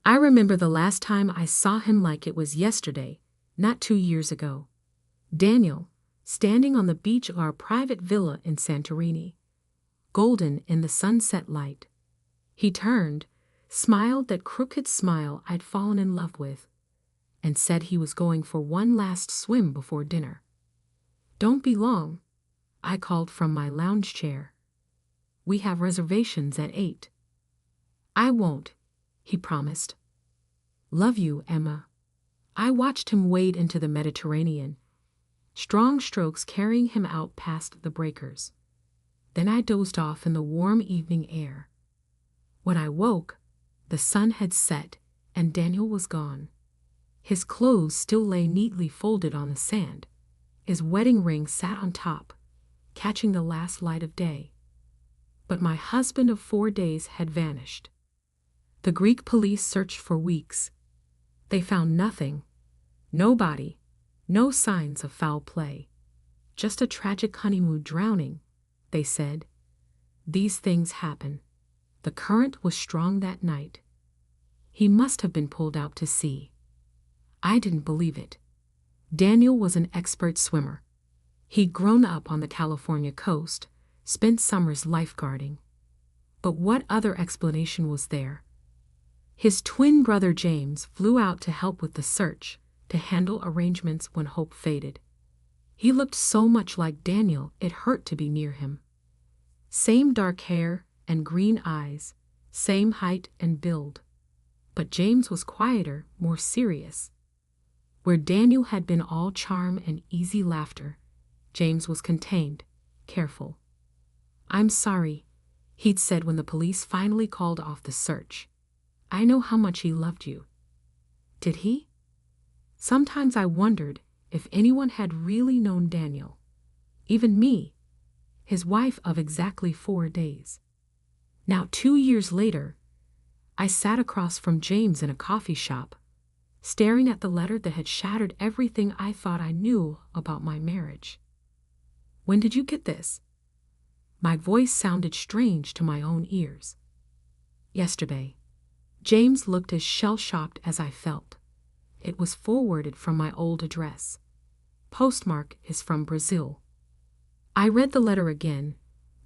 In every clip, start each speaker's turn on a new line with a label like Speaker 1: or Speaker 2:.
Speaker 1: I remember the last time I saw him like it was yesterday, not 2 years ago. Daniel, standing on the beach of our private villa in Santorini, golden in the sunset light. He turned, smiled that crooked smile I'd fallen in love with, and said he was going for one last swim before dinner. "Don't be long," I called from my lounge chair. "We have reservations at 8. "I won't," he promised. "Love you, Emma." I watched him wade into the Mediterranean, strong strokes carrying him out past the breakers. Then I dozed off in the warm evening air. When I woke, the sun had set and Daniel was gone. His clothes still lay neatly folded on the sand. His wedding ring sat on top, catching the last light of day. But my husband of 4 days had vanished. The Greek police searched for weeks. They found nothing, no body, no signs of foul play. Just a tragic honeymoon drowning, they said. These things happen. The current was strong that night. He must have been pulled out to sea. I didn't believe it. Daniel was an expert swimmer. He'd grown up on the California coast, spent summers lifeguarding. But what other explanation was there? His twin brother James flew out to help with the search, to handle arrangements when hope faded. He looked so much like Daniel it hurt to be near him. Same dark hair and green eyes, same height and build. But James was quieter, more serious. Where Daniel had been all charm and easy laughter, James was contained, careful. "I'm sorry," he'd said when the police finally called off the search. "I know how much he loved you." Did he? Sometimes I wondered if anyone had really known Daniel. Even me, his wife of exactly 4 days. Now 2 years later, I sat across from James in a coffee shop, staring at the letter that had shattered everything I thought I knew about my marriage. "When did you get this?" My voice sounded strange to my own ears. "Yesterday." James looked as shell-shocked as I felt. It was forwarded from my old address. Postmark is from Brazil. I read the letter again,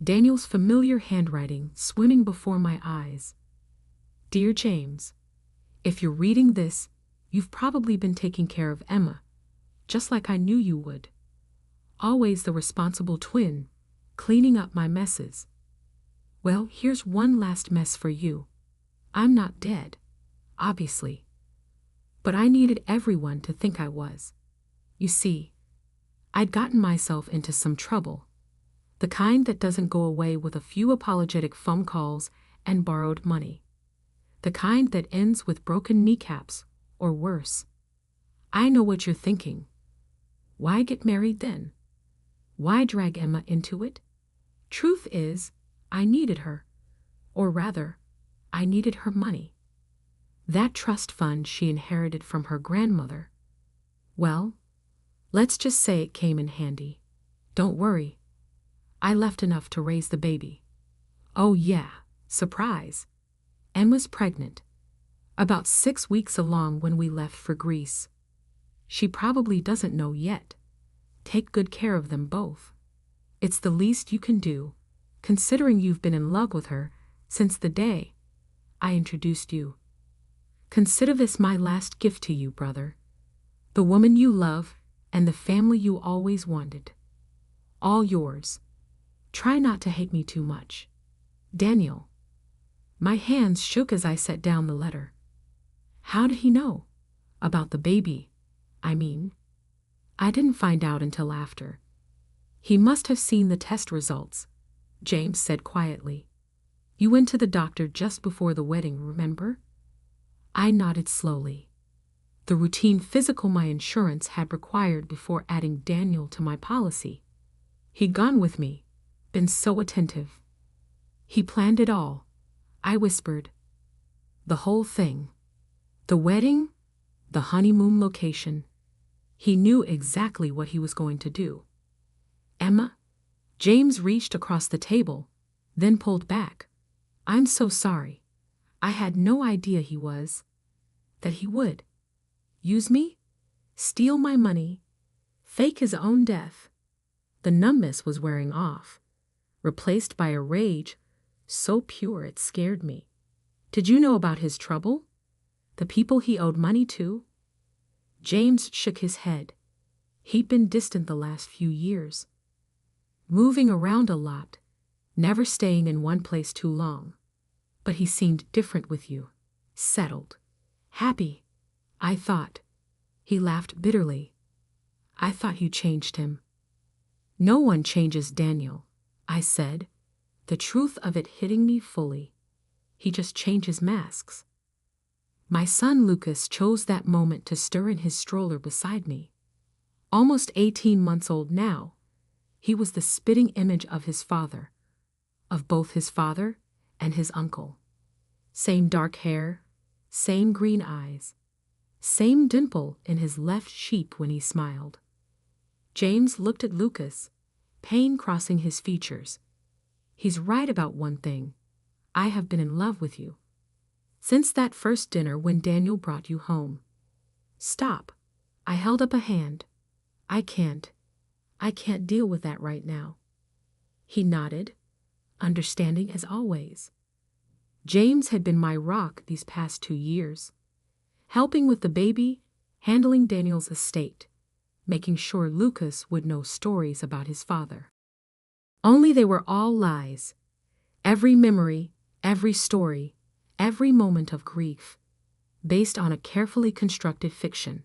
Speaker 1: Daniel's familiar handwriting swimming before my eyes. "Dear James, if you're reading this, you've probably been taking care of Emma, just like I knew you would. Always the responsible twin, cleaning up my messes. Well, here's one last mess for you. I'm not dead, obviously. But I needed everyone to think I was. You see, I'd gotten myself into some trouble, the kind that doesn't go away with a few apologetic phone calls and borrowed money. The kind that ends with broken kneecaps, or worse. I know what you're thinking. Why get married then? Why drag Emma into it? Truth is, I needed her. Or rather, I needed her money. That trust fund she inherited from her grandmother. Well, let's just say it came in handy. Don't worry. I left enough to raise the baby. Oh yeah, surprise. Emma's pregnant. About 6 weeks along when we left for Greece. She probably doesn't know yet. Take good care of them both. It's the least you can do, considering you've been in love with her since the day I introduced you. Consider this my last gift to you, brother. The woman you love and the family you always wanted. All yours. Try not to hate me too much. Daniel." My hands shook as I set down the letter. How did he know? About the baby, I mean. I didn't find out until after. "He must have seen the test results," James said quietly. "You went to the doctor just before the wedding, remember?" I nodded slowly. The routine physical my insurance had required before adding Daniel to my policy. He'd gone with me, been so attentive. He planned it all, I whispered. The whole thing. The wedding, the honeymoon location. He knew exactly what he was going to do. "Emma?" James reached across the table, then pulled back. "I'm so sorry. I had no idea he was." That he would use me, steal my money, fake his own death. The numbness was wearing off, replaced by a rage so pure it scared me. Did you know about his trouble? The people he owed money to? James shook his head. He'd been distant the last few years, moving around a lot, never staying in one place too long. But he seemed different with you, settled, happy, I thought. He laughed bitterly. I thought you changed him. No one changes Daniel, I said, the truth of it hitting me fully. He just changes masks. My son Lucas chose that moment to stir in his stroller beside me. Almost 18 months old now, he was the spitting image of his father, of both his father and his uncle. Same dark hair, same green eyes, same dimple in his left cheek when he smiled. James looked at Lucas, pain crossing his features. He's right about one thing. I have been in love with you. Since that first dinner when Daniel brought you home. Stop. I held up a hand. I can't deal with that right now. He nodded, understanding as always. James had been my rock these past 2 years, helping with the baby, handling Daniel's estate, making sure Lucas would know stories about his father. Only they were all lies. Every memory, every story, every moment of grief, based on a carefully constructed fiction.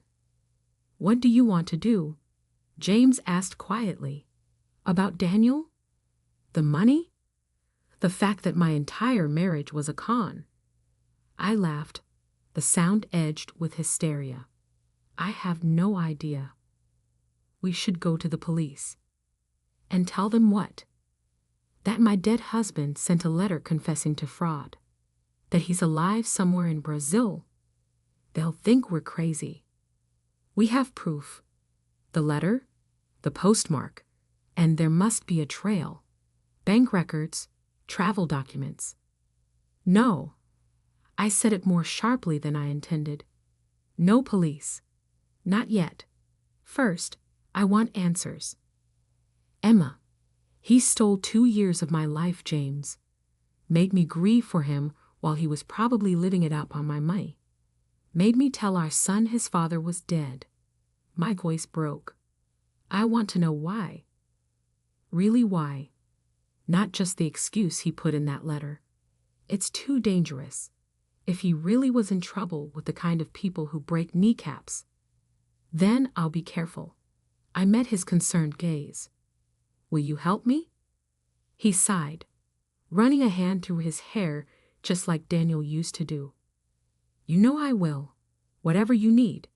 Speaker 1: What do you want to do? James asked quietly. About Daniel? The money? The fact that my entire marriage was a con. I laughed, the sound edged with hysteria. I have no idea. We should go to the police. And tell them what? That my dead husband sent a letter confessing to fraud. That he's alive somewhere in Brazil. They'll think we're crazy. We have proof. The letter, the postmark, and there must be a trail. Bank records, travel documents. No. I said it more sharply than I intended. No police. Not yet. First, I want answers. Emma, he stole 2 years of my life, James. Made me grieve for him while he was probably living it up on my money. Made me tell our son his father was dead. My voice broke. I want to know why. Really why. Not just the excuse he put in that letter. It's too dangerous. If he really was in trouble with the kind of people who break kneecaps, then I'll be careful. I met his concerned gaze. Will you help me? He sighed, running a hand through his hair just like Daniel used to do. You know I will. Whatever you need.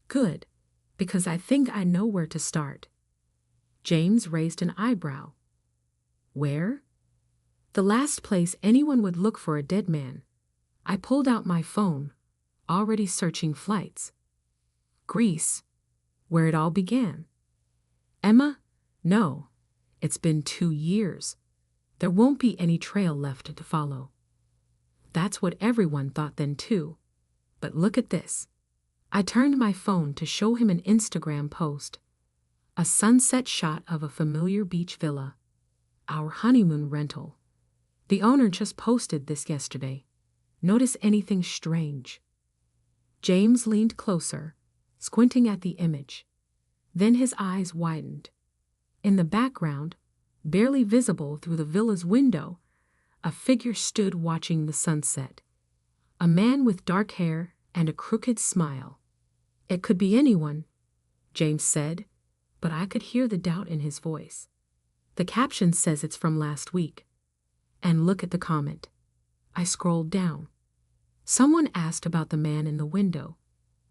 Speaker 1: Good, because I think I know where to start. James raised an eyebrow. Where? The last place anyone would look for a dead man. I pulled out my phone, already searching flights. Greece, where it all began. Emma, no, it's been 2 years. There won't be any trail left to follow. That's what everyone thought then too. But look at this. I turned my phone to show him an Instagram post. A sunset shot of a familiar beach villa. Our honeymoon rental. The owner just posted this yesterday. Notice anything strange? James leaned closer, squinting at the image. Then his eyes widened. In the background, barely visible through the villa's window, a figure stood watching the sunset. A man with dark hair and a crooked smile. It could be anyone, James said, but I could hear the doubt in his voice. The caption says it's from last week. And look at the comment. I scrolled down. Someone asked about the man in the window.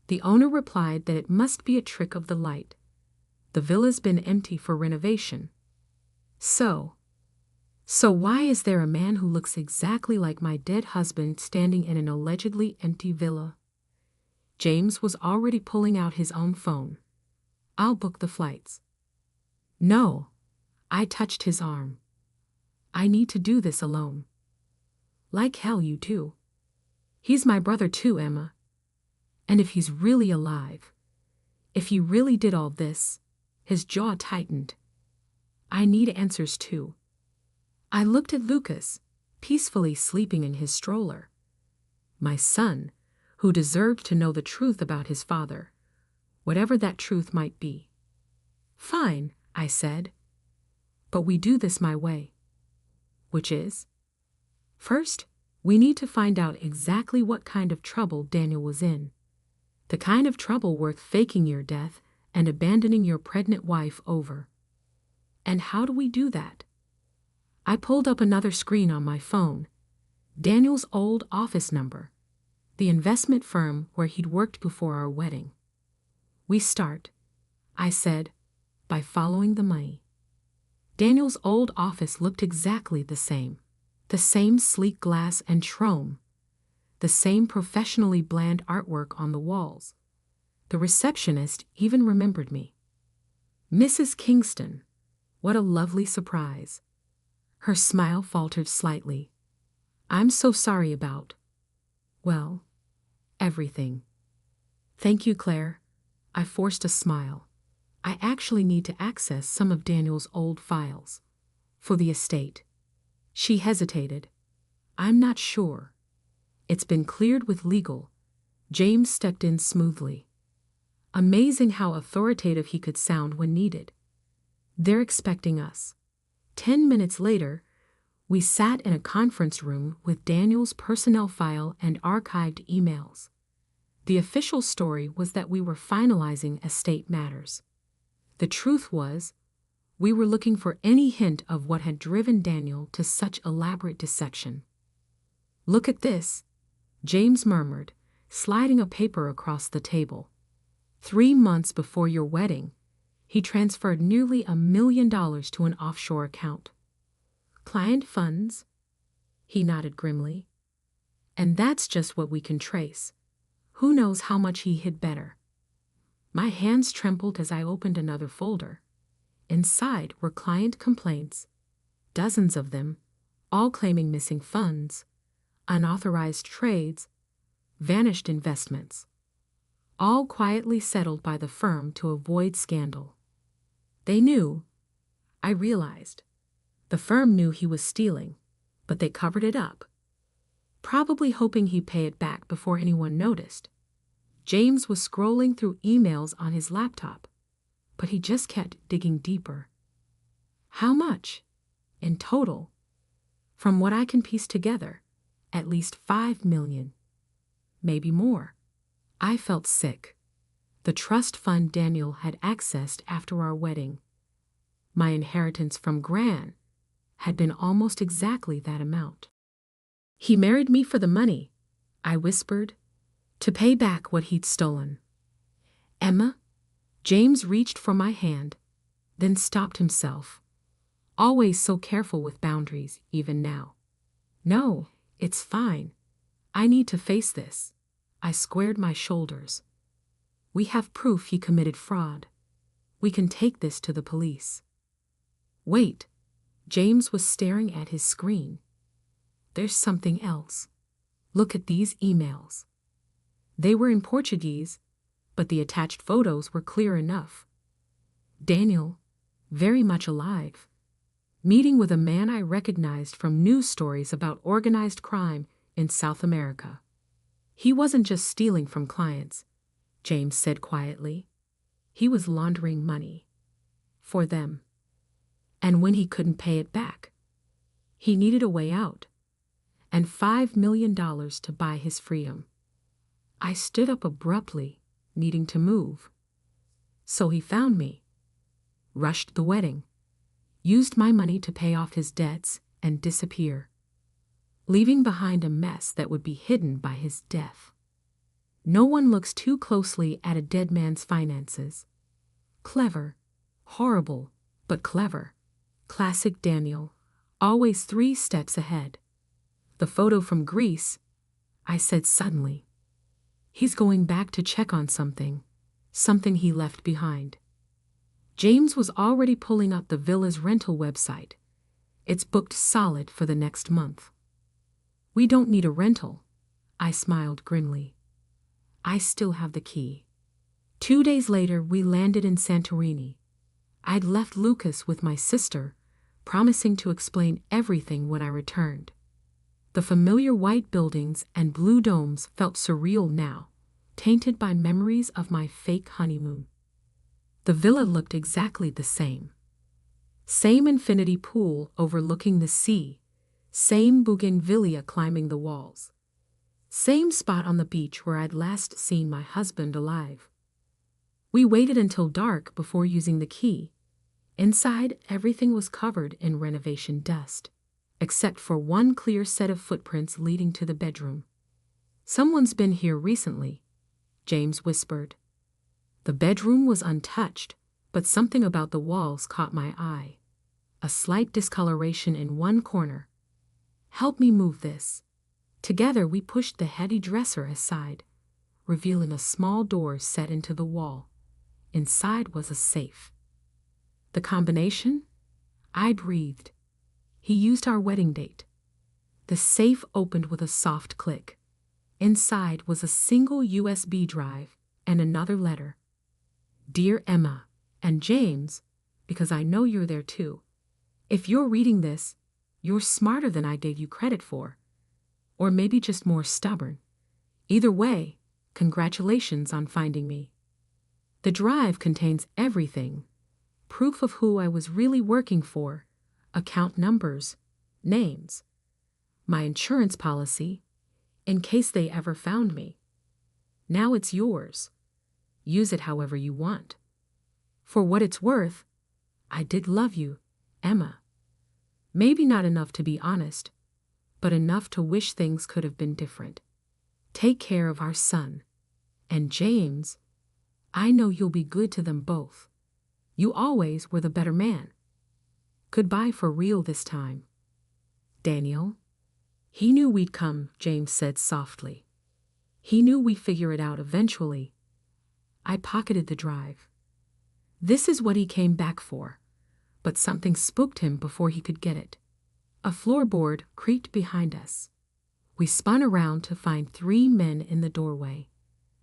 Speaker 1: The owner replied that it must be a trick of the light. The villa's been empty for renovation. So why is there a man who looks exactly like my dead husband standing in an allegedly empty villa? James was already pulling out his own phone. I'll book the flights. No. I touched his arm. I need to do this alone. Like hell you do. He's my brother too, Emma. And if he's really alive, if he really did all this, his jaw tightened. I need answers too. I looked at Lucas, peacefully sleeping in his stroller. My son, who deserved to know the truth about his father, whatever that truth might be. Fine, I said. But we do this my way. Which is? First, we need to find out exactly what kind of trouble Daniel was in. The kind of trouble worth faking your death and abandoning your pregnant wife over. And how do we do that? I pulled up another screen on my phone. Daniel's old office number. The investment firm where he'd worked before our wedding. We start, I said, by following the money. Daniel's old office looked exactly the same. The same sleek glass and chrome. The same professionally bland artwork on the walls. The receptionist even remembered me. Mrs. Kingston. What a lovely surprise. Her smile faltered slightly. I'm so sorry about, well, everything. Thank you, Claire. I forced a smile. I actually need to access some of Daniel's old files. For the estate. She hesitated. I'm not sure. It's been cleared with legal. James stepped in smoothly. Amazing how authoritative he could sound when needed. They're expecting us. 10 minutes later, we sat in a conference room with Daniel's personnel file and archived emails. The official story was that we were finalizing estate matters. The truth was, we were looking for any hint of what had driven Daniel to such elaborate dissection. Look at this, James murmured, sliding a paper across the table. 3 months before your wedding, he transferred nearly $1 million to an offshore account. Client funds? He nodded grimly. And that's just what we can trace. Who knows how much he hid better? My hands trembled as I opened another folder. Inside were client complaints, dozens of them, all claiming missing funds, unauthorized trades, vanished investments, all quietly settled by the firm to avoid scandal. They knew, I realized. The firm knew he was stealing, but they covered it up, probably hoping he'd pay it back before anyone noticed. James was scrolling through emails on his laptop, but he just kept digging deeper. How much? In total? From what I can piece together, at least $5 million. Maybe more. I felt sick. The trust fund Daniel had accessed after our wedding. My inheritance from Gran had been almost exactly that amount. He married me for the money, I whispered, to pay back what he'd stolen. Emma? James reached for my hand, then stopped himself. Always so careful with boundaries, even now. No, it's fine. I need to face this. I squared my shoulders. We have proof he committed fraud. We can take this to the police. Wait. James was staring at his screen. There's something else. Look at these emails. They were in Portuguese, but the attached photos were clear enough. Daniel, very much alive, meeting with a man I recognized from news stories about organized crime in South America. He wasn't just stealing from clients, James said quietly. He was laundering money. For them. And when he couldn't pay it back, he needed a way out. And $5 million to buy his freedom. I stood up abruptly, needing to move. So he found me. Rushed the wedding. Used my money to pay off his debts and disappear. Leaving behind a mess that would be hidden by his death. No one looks too closely at a dead man's finances. Clever. Horrible, but clever. Classic Daniel. Always 3 steps ahead. The photo from Greece, I said suddenly. He's going back to check on something he left behind. James was already pulling up the villa's rental website. It's booked solid for the next month. We don't need a rental, I smiled grimly. I still have the key. 2 days later, we landed in Santorini. I'd left Lucas with my sister, promising to explain everything when I returned. The familiar white buildings and blue domes felt surreal now, tainted by memories of my fake honeymoon. The villa looked exactly the same. Same infinity pool overlooking the sea, same bougainvillea climbing the walls. Same spot on the beach where I'd last seen my husband alive. We waited until dark before using the key. Inside, everything was covered in renovation dust, except for one clear set of footprints leading to the bedroom. "Someone's been here recently," James whispered. The bedroom was untouched, but something about the walls caught my eye. A slight discoloration in one corner. "Help me move this." Together we pushed the heavy dresser aside, revealing a small door set into the wall. Inside was a safe. The combination? I breathed. He used our wedding date. The safe opened with a soft click. Inside was a single USB drive and another letter. "Dear Emma and James, because I know you're there too. If you're reading this, you're smarter than I gave you credit for. Or maybe just more stubborn. Either way, congratulations on finding me." The drive contains everything. Proof of who I was really working for, account numbers, names, my insurance policy, in case they ever found me. Now it's yours. Use it however you want. For what it's worth, I did love you, Emma. Maybe not enough to be honest, but enough to wish things could have been different. Take care of our son. And James, I know you'll be good to them both. You always were the better man. Goodbye for real this time. Daniel. He knew we'd come, James said softly. He knew we'd figure it out eventually. I pocketed the drive. This is what he came back for, but something spooked him before he could get it. A floorboard creaked behind us. We spun around to find 3 men in the doorway.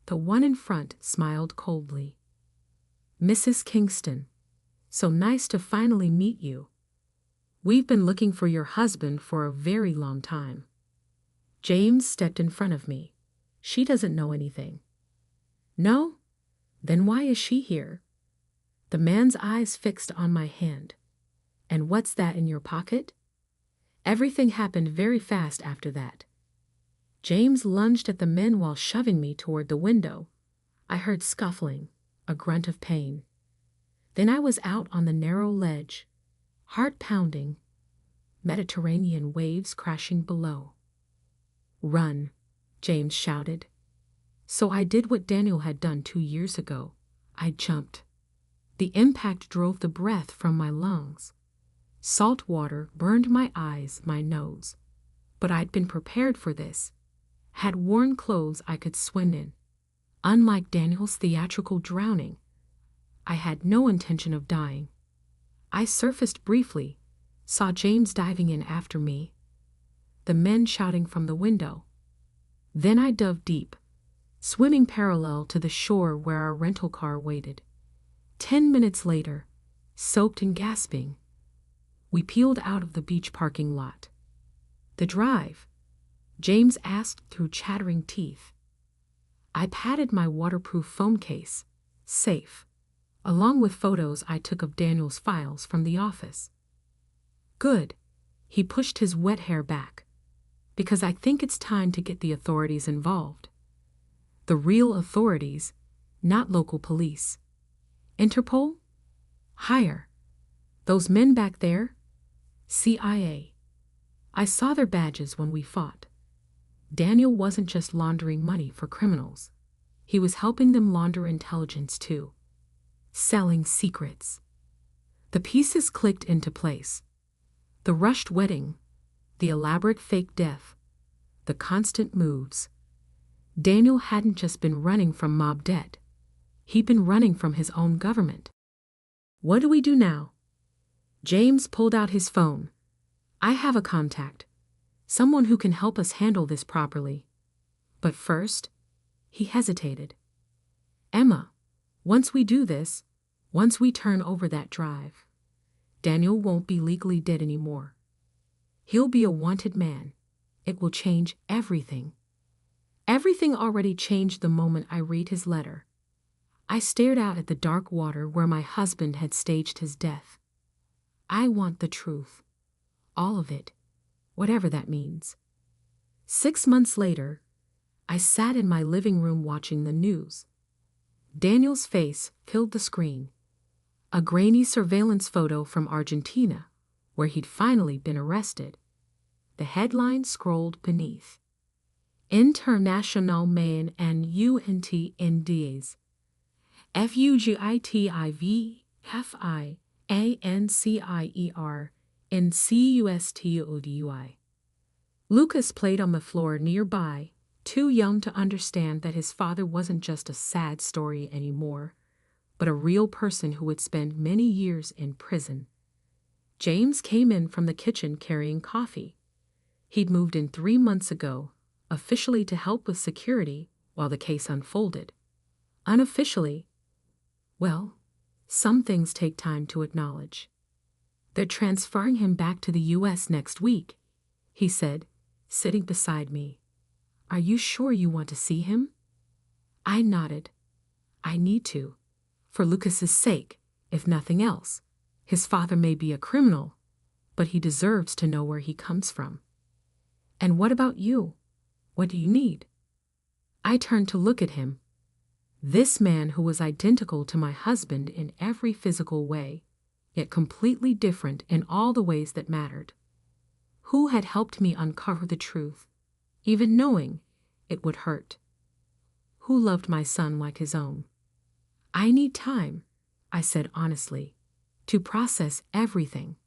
Speaker 1: The one in front smiled coldly. "Mrs. Kingston, so nice to finally meet you. We've been looking for your husband for a very long time." James stepped in front of me. "She doesn't know anything." "No? Then why is she here?" The man's eyes fixed on my hand. "And what's that in your pocket?" Everything happened very fast after that. James lunged at the men while shoving me toward the window. I heard scuffling, a grunt of pain. Then I was out on the narrow ledge, heart pounding, Mediterranean waves crashing below. "Run," James shouted. So I did what Daniel had done 2 years ago. I jumped. The impact drove the breath from my lungs. Salt water burned my eyes, my nose. But I'd been prepared for this. Had worn clothes I could swim in. Unlike Daniel's theatrical drowning, I had no intention of dying. I surfaced briefly, saw James diving in after me, the men shouting from the window. Then I dove deep, swimming parallel to the shore where our rental car waited. 10 minutes later, soaked and gasping, we peeled out of the beach parking lot. "The drive?" James asked through chattering teeth. I patted my waterproof phone case, safe, along with photos I took of Daniel's files from the office. "Good." He pushed his wet hair back. "Because I think it's time to get the authorities involved. The real authorities, not local police. Interpol? Higher. Those men back there? CIA. I saw their badges when we fought. Daniel wasn't just laundering money for criminals. He was helping them launder intelligence too. Selling secrets." The pieces clicked into place. The rushed wedding, the elaborate fake death, the constant moves. Daniel hadn't just been running from mob debt. He'd been running from his own government. "What do we do now?" James pulled out his phone. "I have a contact. Someone who can help us handle this properly. But first, He hesitated. Emma, once we do this, once we turn over that drive, Daniel won't be legally dead anymore. He'll be a wanted man. It will change everything. Everything already changed the moment I read his letter. I stared out at the dark water where my husband had staged his death. I want the truth. All of it. Whatever that means. 6 months later, I sat in my living room watching the news. Daniel's face filled the screen. A grainy surveillance photo from Argentina, where he'd finally been arrested. The headline scrolled beneath. International Man and UNT Indies. FUGITIV FIANCIER in CUSTODUI. Lucas played on the floor nearby, too young to understand that his father wasn't just a sad story anymore, but a real person who would spend many years in prison. James came in from the kitchen carrying coffee. He'd moved in 3 months ago, officially to help with security while the case unfolded. Unofficially, well, some things take time to acknowledge. They're transferring him back to the U.S. next week, he said, sitting beside me. Are you sure you want to see him? I nodded. I need to. For Lucas's sake, if nothing else. His father may be a criminal, but he deserves to know where he comes from. And what about you? What do you need? I turned to look at him. This man who was identical to my husband in every physical way, yet completely different in all the ways that mattered. Who had helped me uncover the truth, even knowing it would hurt. Who loved my son like his own. I need time, I said honestly, to process everything,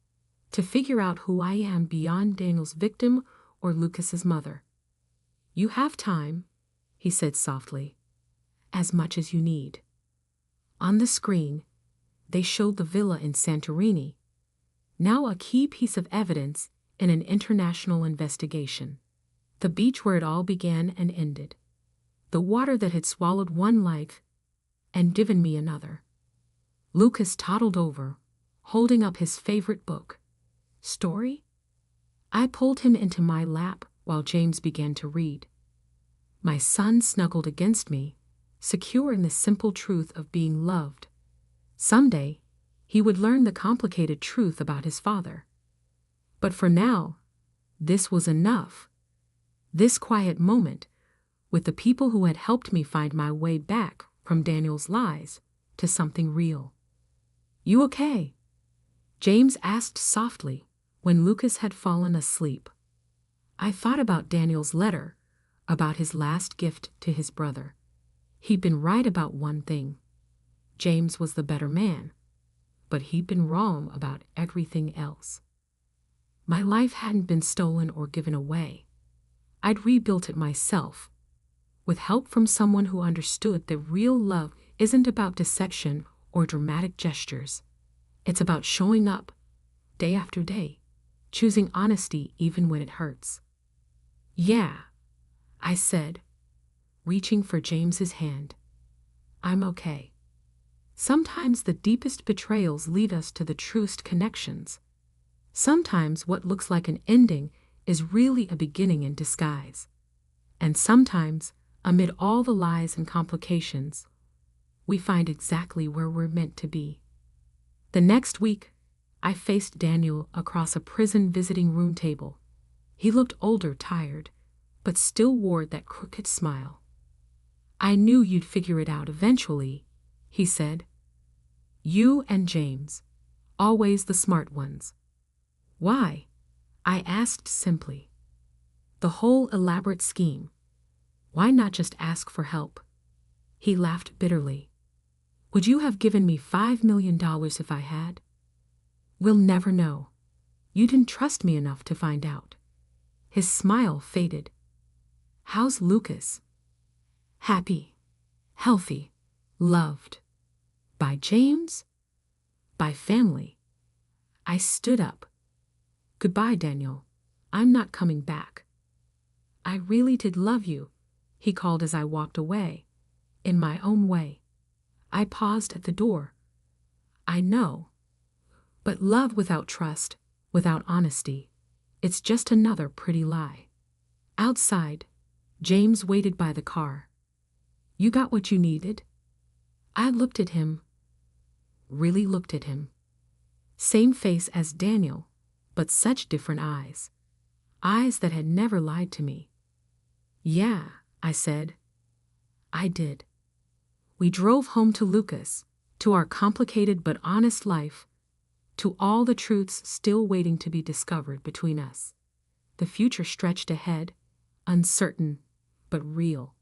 Speaker 1: to figure out who I am beyond Daniel's victim or Lucas's mother. You have time, he said softly, as much as you need. On the screen, they showed the villa in Santorini, now a key piece of evidence in an international investigation. The beach where it all began and ended. The water that had swallowed one life and given me another. Lucas toddled over, holding up his favorite book. Story? I pulled him into my lap while James began to read. My son snuggled against me, secure in the simple truth of being loved. Someday, he would learn the complicated truth about his father. But for now, this was enough. This quiet moment, with the people who had helped me find my way back from Daniel's lies to something real. You okay? James asked softly when Lucas had fallen asleep. I thought about Daniel's letter, about his last gift to his brother. He'd been right about one thing. James was the better man, but he'd been wrong about everything else. My life hadn't been stolen or given away. I'd rebuilt it myself, with help from someone who understood that real love isn't about deception or dramatic gestures. It's about showing up, day after day, choosing honesty even when it hurts. Yeah, I said, reaching for James's hand. I'm okay. Sometimes the deepest betrayals lead us to the truest connections. Sometimes what looks like an ending is really a beginning in disguise. And sometimes, amid all the lies and complications, we find exactly where we're meant to be. The next week, I faced Daniel across a prison visiting room table. He looked older, tired, but still wore that crooked smile. I knew you'd figure it out eventually, he said. You and James, always the smart ones. Why? I asked simply. The whole elaborate scheme. Why not just ask for help? He laughed bitterly. Would you have given me $5 million if I had? We'll never know. You didn't trust me enough to find out. His smile faded. How's Lucas? Happy, healthy, loved. By James? By family. I stood up. Goodbye, Daniel. I'm not coming back. I really did love you, he called as I walked away. In my own way. I paused at the door. I know. But love without trust, without honesty, it's just another pretty lie. Outside, James waited by the car. You got what you needed? I looked at him. Really looked at him. Same face as Daniel, but such different eyes. Eyes that had never lied to me. Yeah, I said. I did. We drove home to Lucas, to our complicated but honest life, to all the truths still waiting to be discovered between us. The future stretched ahead, uncertain, but real.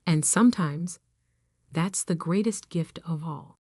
Speaker 1: And sometimes, that's the greatest gift of all.